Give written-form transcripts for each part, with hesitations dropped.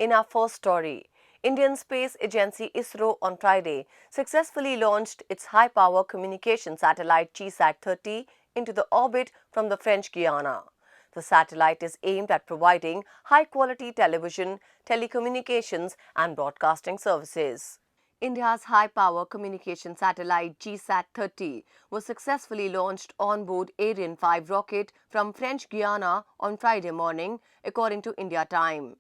In our first story, Indian Space Agency ISRO on Friday successfully launched its high-power communication satellite GSAT-30 into the orbit from the French Guiana. The satellite is aimed at providing high-quality television, telecommunications and broadcasting services. India's high-power communication satellite GSAT-30 was successfully launched on board Ariane 5 rocket from French Guiana on Friday morning, according to India time.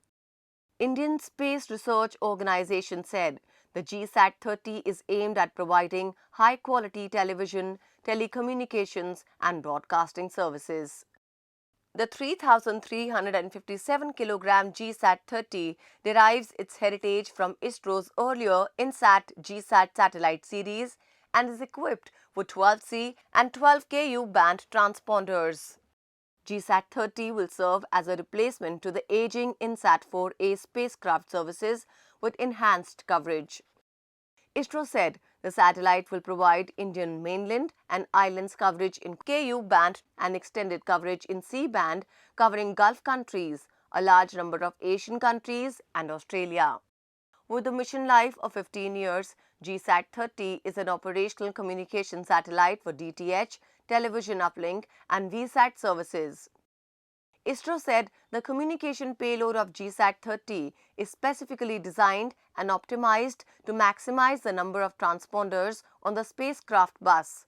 Indian Space Research Organisation said the GSAT-30 is aimed at providing high-quality television, telecommunications and broadcasting services. The 3,357-kilogram GSAT-30 derives its heritage from ISRO's earlier INSAT GSAT satellite series and is equipped with 12C and 12Ku band transponders. GSAT-30 will serve as a replacement to the aging INSAT-4A spacecraft services with enhanced coverage. ISRO said the satellite will provide Indian mainland and islands coverage in Ku band and extended coverage in C band, covering Gulf countries, a large number of Asian countries and Australia. With a mission life of 15 years, GSAT-30 is an operational communication satellite for DTH, television uplink and VSAT services. ISRO said the communication payload of GSAT-30 is specifically designed and optimized to maximize the number of transponders on the spacecraft bus.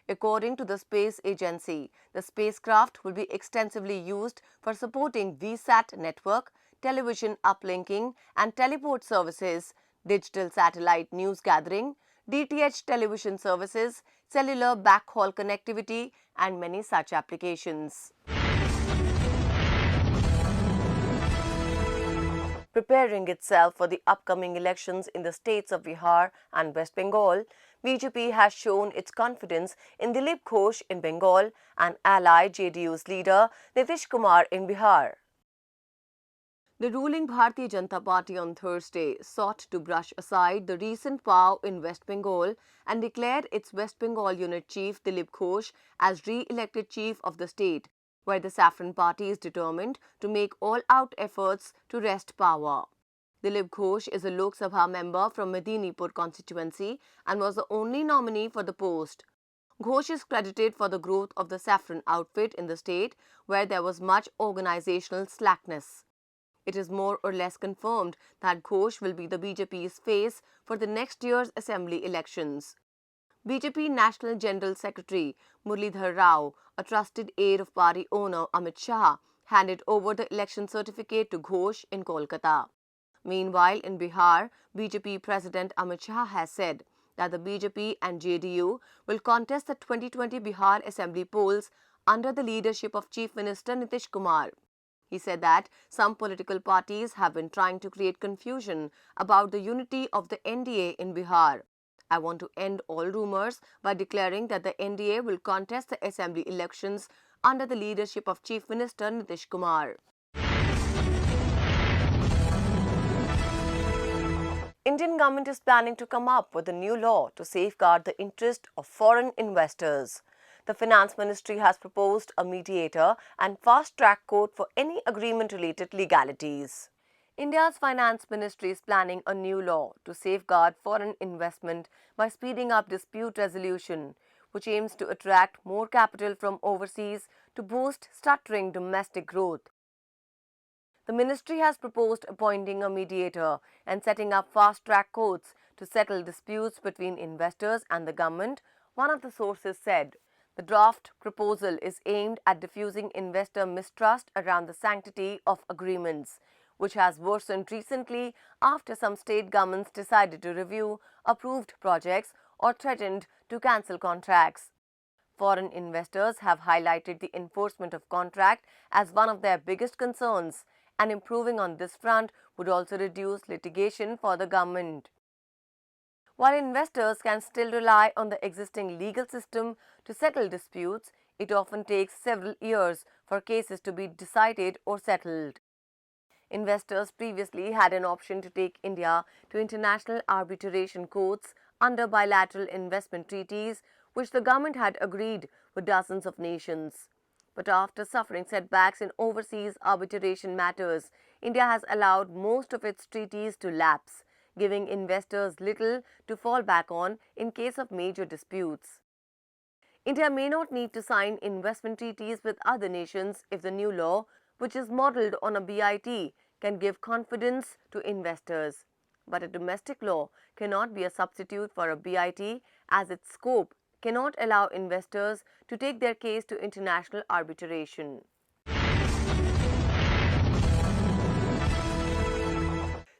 According to the space agency, the spacecraft will be extensively used for supporting VSAT network, television uplinking and teleport services, digital satellite news gathering, DTH television services, cellular backhaul connectivity and many such applications. Preparing itself for the upcoming elections in the states of Bihar and West Bengal, BJP has shown its confidence in Dilip Ghosh in Bengal and ally JDU's leader Nitish Kumar in Bihar. The ruling Bharatiya Janata Party on Thursday sought to brush aside the recent pow in West Bengal and declared its West Bengal unit chief Dilip Ghosh as re-elected chief of the state, where the Saffron Party is determined to make all-out efforts to wrest power. Dilip Ghosh is a Lok Sabha member from Medinipur constituency and was the only nominee for the post. Ghosh is credited for the growth of the saffron outfit in the state, where there was much organizational slackness. It is more or less confirmed that Ghosh will be the BJP's face for the next year's assembly elections. BJP National General Secretary Muralidhar Rao, a trusted aide of party owner Amit Shah, handed over the election certificate to Ghosh in Kolkata. Meanwhile, in Bihar, BJP President Amit Shah has said that the BJP and JDU will contest the 2020 Bihar Assembly polls under the leadership of Chief Minister Nitish Kumar. He said that some political parties have been trying to create confusion about the unity of the NDA in Bihar. I want to end all rumors by declaring that the NDA will contest the assembly elections under the leadership of Chief Minister Nitish Kumar. Indian government is planning to come up with a new law to safeguard the interest of foreign investors. The Finance Ministry has proposed a mediator and fast-track court for any agreement-related legalities. India's Finance Ministry is planning a new law to safeguard foreign investment by speeding up dispute resolution, which aims to attract more capital from overseas to boost stuttering domestic growth. The ministry has proposed appointing a mediator and setting up fast-track courts to settle disputes between investors and the government, one of the sources said. The draft proposal is aimed at diffusing investor mistrust around the sanctity of agreements, which has worsened recently after some state governments decided to review approved projects or threatened to cancel contracts. Foreign investors have highlighted the enforcement of contract as one of their biggest concerns, and improving on this front would also reduce litigation for the government. While investors can still rely on the existing legal system to settle disputes, it often takes several years for cases to be decided or settled. Investors previously had an option to take India to international arbitration courts under bilateral investment treaties, which the government had agreed with dozens of nations. But after suffering setbacks in overseas arbitration matters, India has allowed most of its treaties to lapse, giving investors little to fall back on in case of major disputes. India may not need to sign investment treaties with other nations if the new law, which is modelled on a BIT, can give confidence to investors. But a domestic law cannot be a substitute for a BIT, as its scope cannot allow investors to take their case to international arbitration.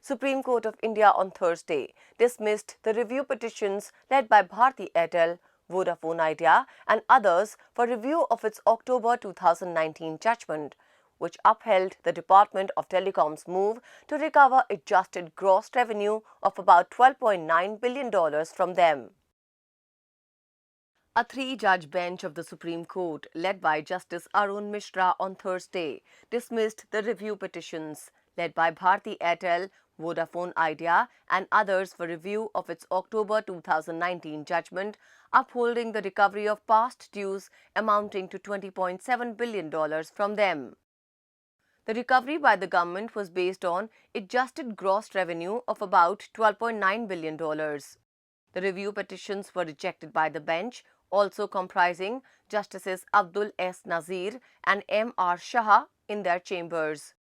Supreme Court of India on Thursday dismissed the review petitions led by Bharti Airtel, Vodafone Idea and others for review of its October 2019 judgment, which upheld the Department of Telecom's move to recover adjusted gross revenue of about $12.9 billion from them. A three-judge bench of the Supreme Court, led by Justice Arun Mishra on Thursday, dismissed the review petitions led by Bharti Airtel, Vodafone Idea and others for review of its October 2019 judgment, upholding the recovery of past dues amounting to $20.7 billion from them. The recovery by the government was based on adjusted gross revenue of about $12.9 billion. The review petitions were rejected by the bench, also comprising Justices Abdul S. Nazir and M. R. Shah in their chambers.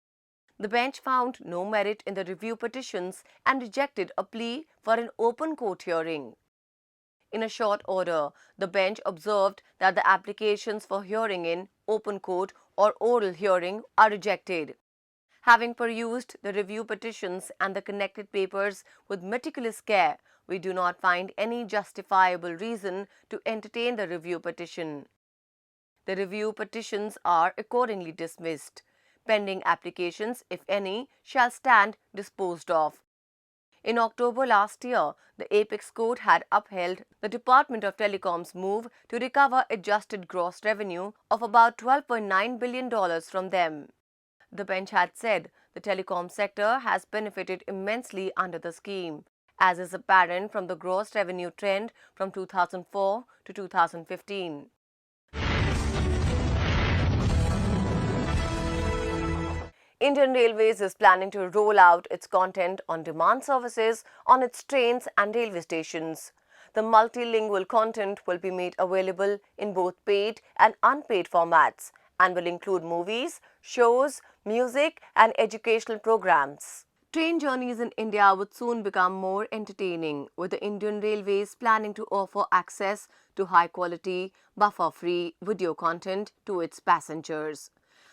The bench found no merit in the review petitions and rejected a plea for an open court hearing. In a short order, the bench observed that the applications for hearing in open court or oral hearing are rejected. Having perused the review petitions and the connected papers with meticulous care, we do not find any justifiable reason to entertain the review petition. The review petitions are accordingly dismissed. Pending applications, if any, shall stand disposed of. In October last year, the Apex Court had upheld the Department of Telecom's move to recover adjusted gross revenue of about $12.9 billion from them. The bench had said the telecom sector has benefited immensely under the scheme, as is apparent from the gross revenue trend from 2004 to 2015. Indian Railways is planning to roll out its content-on-demand services on its trains and railway stations. The multilingual content will be made available in both paid and unpaid formats and will include movies, shows, music and educational programs. Train journeys in India would soon become more entertaining, with the Indian Railways planning to offer access to high-quality, buffer-free video content to its passengers.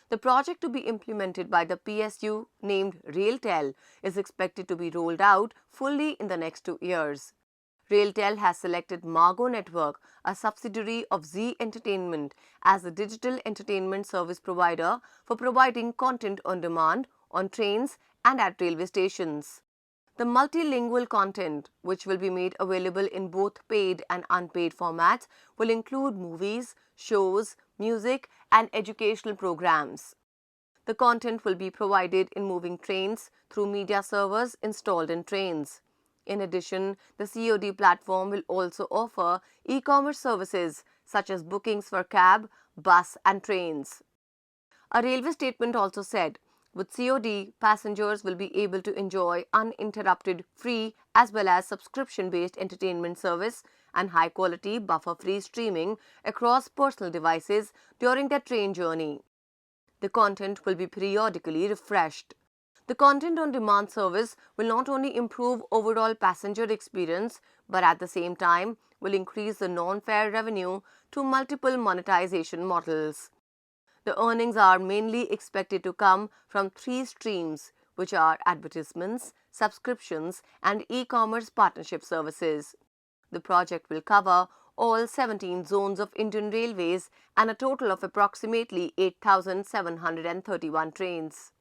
The project to be implemented by the PSU, named RailTel, is expected to be rolled out fully in the next 2 years. RailTel has selected Margo Network, a subsidiary of Zee Entertainment, as the digital entertainment service provider for providing content on demand on trains and at railway stations. The multilingual content, which will be made available in both paid and unpaid formats, will include movies, shows, music and educational programs. The content will be provided in moving trains through media servers installed in trains. In addition, the COD platform will also offer e-commerce services such as bookings for cab, bus and trains. A railway statement also said, with COD, passengers will be able to enjoy uninterrupted free as well as subscription-based entertainment service and high-quality buffer-free streaming across personal devices during their train journey. The content will be periodically refreshed. The content-on-demand service will not only improve overall passenger experience, but at the same time will increase the non-fare revenue through multiple monetization models. The earnings are mainly expected to come from 3 streams, which are advertisements, subscriptions and e-commerce partnership services. The project will cover all 17 zones of Indian Railways and a total of approximately 8,731 trains.